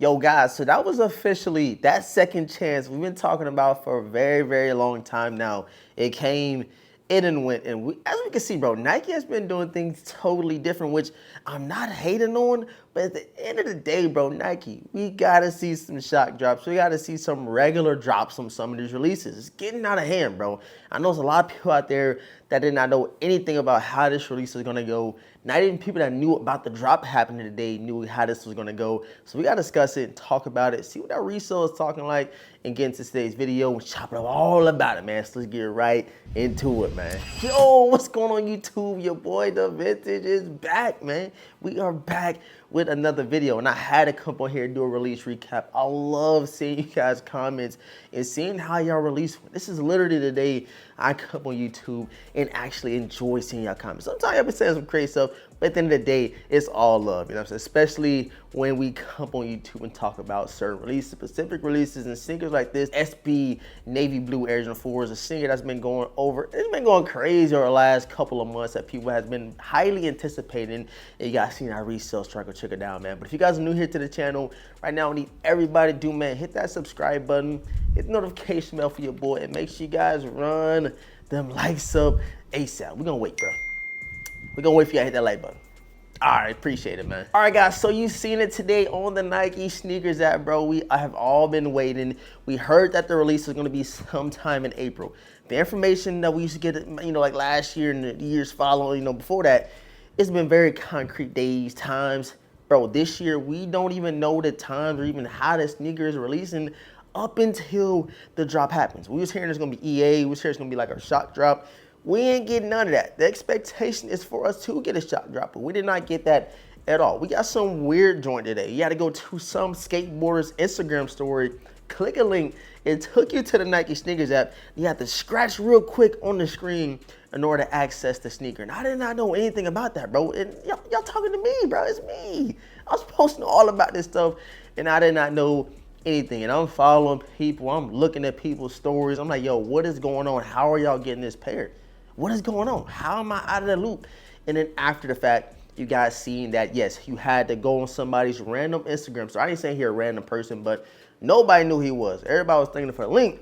Yo, guys, so that was officially that second chance we've been talking about for a very, very long time now. It came, it and went, and as we can see, bro, Nike has been doing things totally different, which I'm not hating on, but at the end of the day, bro, Nike, we gotta see some shock drops. We gotta see some regular drops on some of these releases. It's getting out of hand, bro. I know there's a lot of people out there that did not know anything about how this release is gonna go. Not even people that knew about the drop happening today knew how this was gonna go. So we gotta discuss it and talk about it, see what that resale is talking like, and get into today's video and chop it up all about it, man. So let's get right into it, man. Yo, what's going on YouTube? Your boy, The Vintage, is back, man. We are back with another video, and I had to come on here and do a release recap. I love seeing you guys' comments and seeing how y'all release went. This is literally the day I come on YouTube and actually enjoy seeing y'all comments. Sometimes I've been saying some crazy stuff, but at the end of the day, it's all love, you know what I'm saying? Especially when we come on YouTube and talk about certain releases, specific releases, and sneakers like this. SB Navy Blue Air Jordan 4 is a sneaker that's been going over, it's been going crazy over the last couple of months that people has been highly anticipating. And you guys seen our resale struggle trickle down, man. But if you guys are new here to the channel, right now I need everybody to do, man, hit that subscribe button, hit the notification bell for your boy, and make sure you guys run them likes up ASAP. We're gonna wait, bro. We're gonna wait for you to hit that like button. All right, appreciate it, man. All right, guys, so you've seen it today on the Nike sneakers app, bro. I have all been waiting. We heard that the release is gonna be sometime in April. The information that we used to get, you know, like last year and the years following, you know, before that, it's been very concrete days, times. Bro, this year, we don't even know the times or even how the sneaker is releasing up until the drop happens. We was hearing it's gonna be EA, we was hearing it's gonna be like our shock drop. We ain't getting none of that. The expectation is for us to get a shock drop, but we did not get that at all. We got some weird joint today. You had to go to some skateboarder's Instagram story, click a link, it took you to the Nike sneakers app. You have to scratch real quick on the screen in order to access the sneaker. And I did not know anything about that, bro. And y'all talking to me, bro. It's me. I was posting all about this stuff, and I did not know anything. And I'm following people. I'm looking at people's stories. I'm like, yo, what is going on? How are y'all getting this paired? What is going on? How am I out of the loop? And then after the fact, you guys seen that, yes, you had to go on somebody's random Instagram. So I ain't saying here a random person, but nobody knew who he was. Everybody was thinking for a link.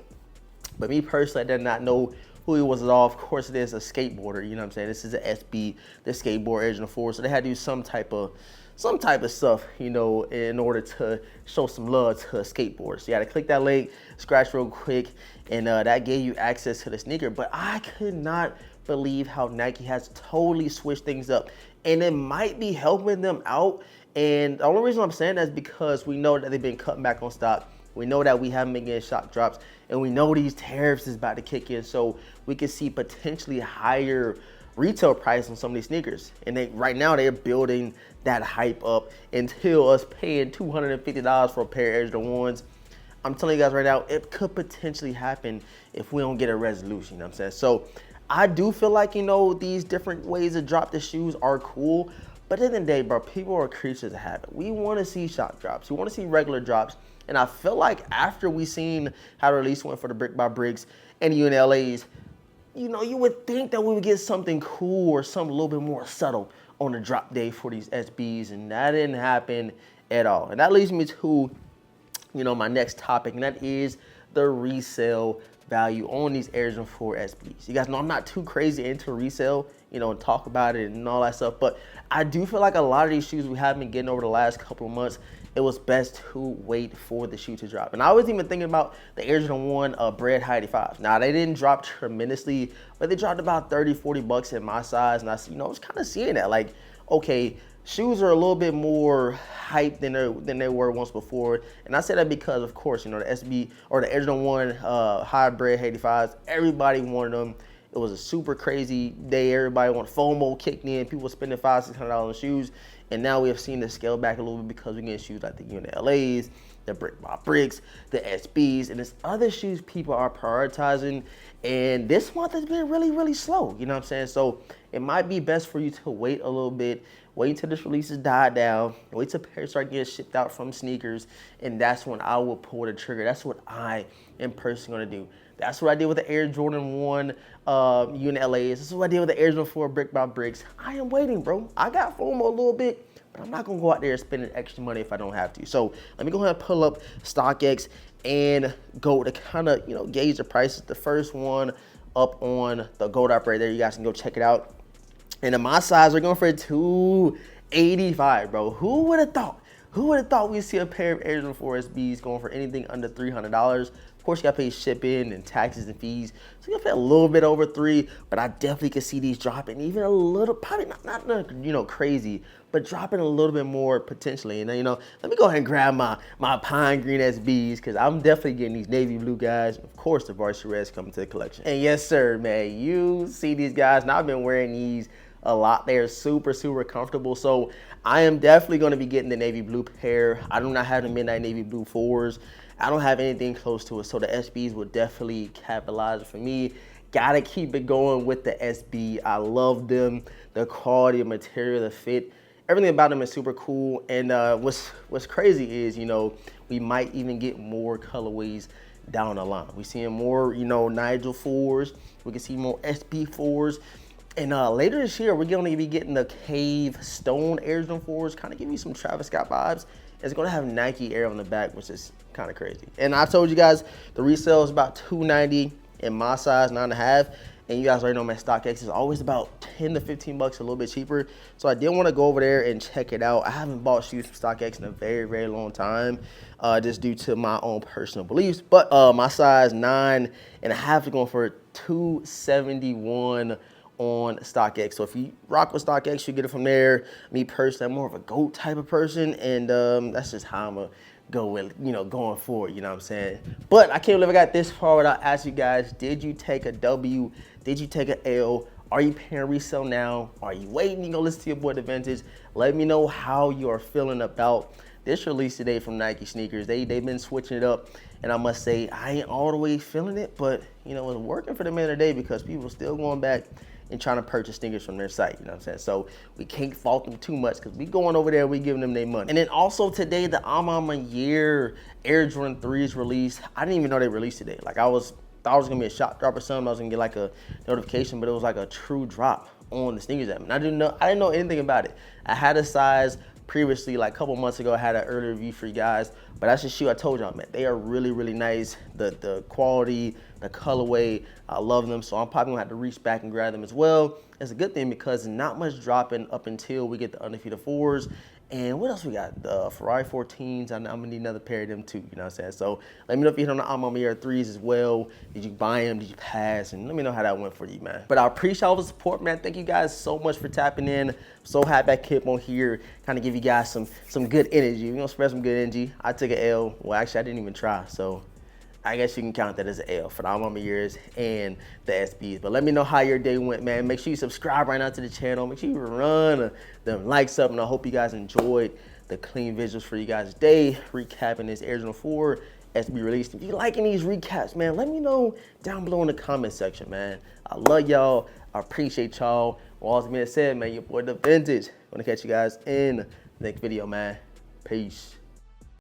But me personally, I did not know who he was at all. Of course, it is a skateboarder. You know what I'm saying? This is an SB, the skateboard Air Jordan 4. So they had to do some type of stuff, you know, in order to show some love to a skateboard. So you had to click that link, scratch real quick, and that gave you access to the sneaker. But I could not believe how Nike has totally switched things up, and it might be helping them out. And the only reason I'm saying that is because we know that they've been cutting back on stock. We know that we haven't been getting shock drops, and we know these tariffs is about to kick in, so we could see potentially higher retail price on some of these sneakers. And right now they're building that hype up until us paying $250 for a pair of Air Jordan 1s. I'm telling you guys right now, it could potentially happen if we don't get a resolution, you know what I'm saying? So I do feel like, you know, these different ways to drop the shoes are cool, but at the end of the day, bro, people are creatures of habit. We want to see shock drops. We want to see regular drops. And I feel like after we seen how the release went for the Brick by Bricks and UNLAs, you know, you would think that we would get something cool or something a little bit more subtle on the drop day for these SBs, and that didn't happen at all. And that leads me to, you know, my next topic, and that is the resale value on these Air Jordan 4 SBs. You guys know I'm not too crazy into resale, you know, and talk about it and all that stuff, but I do feel like a lot of these shoes we have been getting over the last couple of months, it was best to wait for the shoe to drop. And I was even thinking about the Air Jordan 1 Bread High 85. Now, they didn't drop tremendously, but they dropped about 30, 40 bucks in my size. And I, you know, I was kind of seeing that, like, okay, shoes are a little bit more hyped than they were once before. And I say that because, of course, you know, the SB or the Air Jordan 1 High Bread 85s, everybody wanted them. It was a super crazy day. Everybody wanted FOMO kicked in. People were spending $500, $600 on shoes. And now we have seen the scale back a little bit because we get shoes like the UNLAs, the Brick by Bricks, the SBs, and there's other shoes people are prioritizing. And this month has been really, really slow. You know what I'm saying? So it might be best for you to wait a little bit, wait until this releases die down, wait till pairs start getting shipped out from sneakers, and that's when I will pull the trigger. That's what I am personally gonna do. That's what I did with the Air Jordan 1 UNLAs. This is what I did with the Air Jordan 4 Brick by Bricks. I am waiting, bro. I got FOMO a little bit, but I'm not gonna go out there spending extra money if I don't have to. So let me go ahead and pull up StockX and go to kind of, gauge the prices. The first one up on the gold app right there, you guys can go check it out. And in my size, we're going for $285, bro. Who would have thought? Who would have thought we'd see a pair of Air Jordan 4 SBs going for anything under $300? Of course, you got to pay shipping and taxes and fees. So you got to pay a little bit over $3, but I definitely could see these dropping even a little, probably not crazy, but dropping a little bit more potentially. And let me go ahead and grab my pine green SBs, because I'm definitely getting these navy blue guys. Of course, the varsity reds coming to the collection. And yes, sir, man, you see these guys. Now I've been wearing these a lot. They are super, super comfortable. So I am definitely going to be getting the navy blue pair. I do not have the midnight navy blue 4s. I don't have anything close to it. So the SBs will definitely capitalize for me. Gotta keep it going with the SB. I love them. The quality of material, the fit, everything about them is super cool. And what's crazy is, we might even get more colorways down the line. We're seeing more, Nigel 4s. We can see more SB 4s. And later this year, we're going to be getting the Cave Stone Air Jordan 4s, kind of give you some Travis Scott vibes. It's going to have Nike Air on the back, which is kind of crazy. And I told you guys the resale is about $290 in my size, 9.5. And you guys already know my StockX is always about 10 to 15 bucks, a little bit cheaper. So I did want to go over there and check it out. I haven't bought shoes from StockX in a very, very long time, just due to my own personal beliefs. But my size 9.5 is going for $271 on StockX. So if you rock with StockX, you get it from there. Me personally, I'm more of a GOAT type of person, and that's just how I'm gonna go with, going forward, you know what I'm saying? But I can't believe I got this far without asking you guys, did you take a W? Did you take an L? Are you paying resale now? Are you waiting? You go listen to your boy The Vintage. Let me know how you are feeling about this release today from Nike sneakers. They've been switching it up, and I must say, I ain't all the way feeling it, but it's working for them in the day, because people are still going back and trying to purchase sneakers from their site, you know what I'm saying? So we can't fault them too much, because we going over there, we giving them their money. And then also today, the I'm a Year Air Jordan 3s released. I didn't even know they released today. Like, thought it was gonna be a shop drop or something. I was gonna get like a notification, but it was like a true drop on the sneakers app. And I didn't know anything about it. I had a size previously, like a couple months ago. I had an early review for you guys, but that's the shoe I told y'all, man. They are really, really nice. The quality, the colorway, I love them. So I'm probably gonna have to reach back and grab them as well. It's a good thing, because not much dropping up until we get the undefeated 4s. And what else we got? The Ferrari 14s. I'm gonna need another pair of them too, you know what I'm saying? So let me know if you hit on the I'm a Year 3s as well. Did you buy them? Did you pass? And let me know how that went for you, man. But I appreciate all the support, man. Thank you guys so much for tapping in. I'm so happy I kept on here, kind of give you guys some good energy. We're gonna spread some good energy. I took an L. Well, actually, I didn't even try, so I guess you can count that as an L for the I'm a Years and the SBs. But let me know how your day went, man. Make sure you subscribe right now to the channel. Make sure you run them likes up, and I hope you guys enjoyed the clean visuals for you guys today, recapping this Air Jordan 4 SB release. If you liking these recaps, man, let me know down below in the comment section, man. I love y'all. I appreciate y'all. With all that being said, man, your boy The Vintage. I'm gonna catch you guys in the next video, man. Peace.